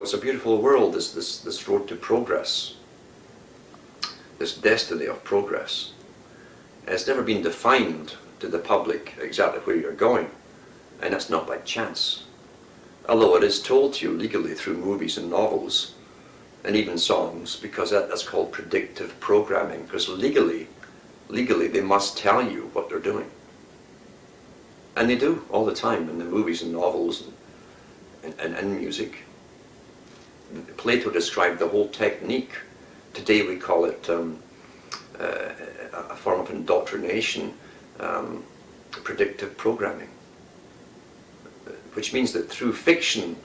It's a beautiful world, this road to progress, this destiny of progress. It's never been defined to the public exactly where you're going, and that's not by chance. Although it is told to you legally through movies and novels, and even songs, because that's called predictive programming, because legally they must tell you what they're doing. And they do all the time in the movies and novels and music. Plato described the whole technique. Today we call it a form of indoctrination, predictive programming, which means that through fiction,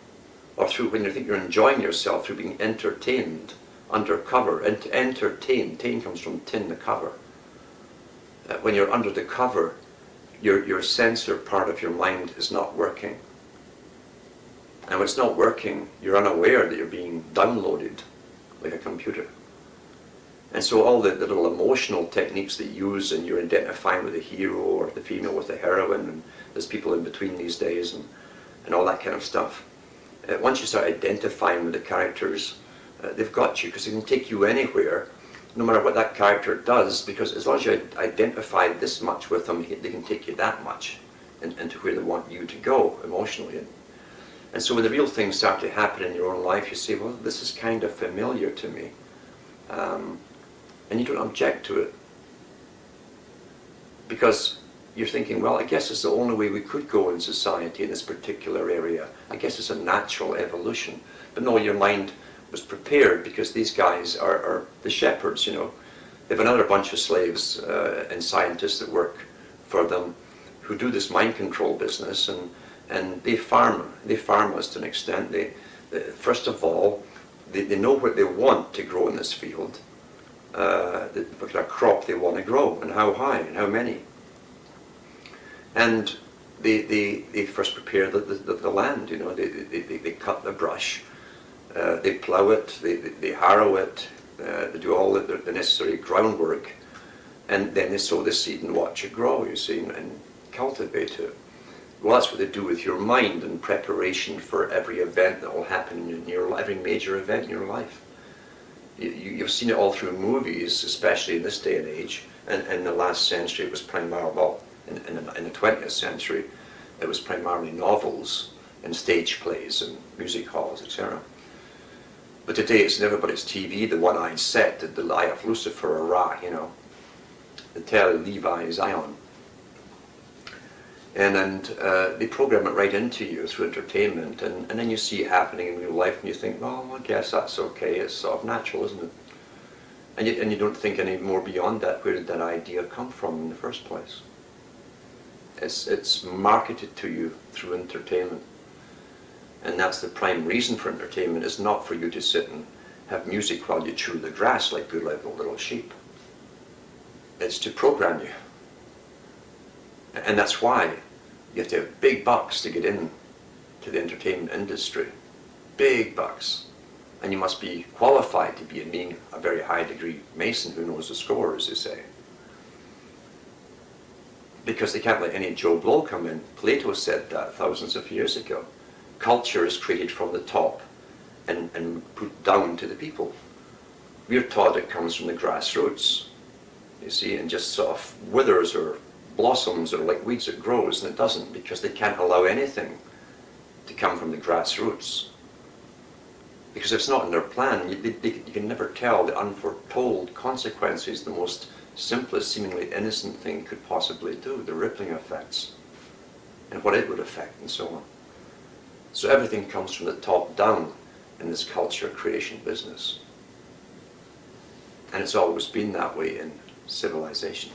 or through when you think you're enjoying yourself, through being entertained, undercover, and to entertain, tain comes from tin, the cover. When you're under the cover, your sensor part of your mind is not working. And when it's not working, you're unaware that you're being downloaded like a computer. And so all the little emotional techniques that you use, and you're identifying with the hero or the female with the heroine, and there's people in between these days, and all that kind of stuff. Once you start identifying with the characters, they've got you, because they can take you anywhere, no matter what that character does, because as long as you identify this much with them, they can take you that much into where they want you to go emotionally. And so when the real things start to happen in your own life, you say, well, this is kind of familiar to me. And you don't object to it. Because you're thinking, well, I guess it's the only way we could go in society in this particular area. I guess it's a natural evolution. But no, your mind was prepared, because these guys are the shepherds, you know. They have another bunch of slaves and scientists that work for them who do this mind control business, and they farm us to an extent. First of all, they know what they want to grow in this field, the particular crop they want to grow, and how high, and how many. And they first prepare the land, you know. They cut the brush, they plough it, they harrow it, they do all the necessary groundwork, and then they sow the seed and watch it grow, you see, and cultivate it. Well, that's what they do with your mind in preparation for every event that will happen in your life, every major event in your life. You've seen it all through movies, especially in this day and age, and in the last century it was primarily, well, in the 20th century, it was primarily novels and stage plays and music halls, etc. But today it's in everybody's TV, the one-eyed set, the Eye of Lucifer, or Ra, you know, the Tell Levi's Ion. And they program it right into you through entertainment, and then you see it happening in real life, and you think, well, I guess that's okay, it's sort of natural, isn't it? And you don't think any more beyond that. Where did that idea come from in the first place? It's marketed to you through entertainment. And that's the prime reason for entertainment, is not for you to sit and have music while you chew the grass like good little sheep. It's to program you. And that's why you have to have big bucks to get in to the entertainment industry. Big bucks. And you must be qualified to be being a very high degree Mason who knows the score, as they say. Because they can't let any Joe Blow come in. Plato said that thousands of years ago. Culture is created from the top and put down to the people. We're taught it comes from the grassroots, you see, and just sort of withers or blossoms, or like weeds, it grows, and it doesn't, because they can't allow anything to come from the grassroots. Because if it's not in their plan, you can never tell the unforetold consequences the most simplest, seemingly innocent thing could possibly do, the rippling effects, and what it would affect, and so on. So everything comes from the top down in this culture creation business. And it's always been that way in civilization.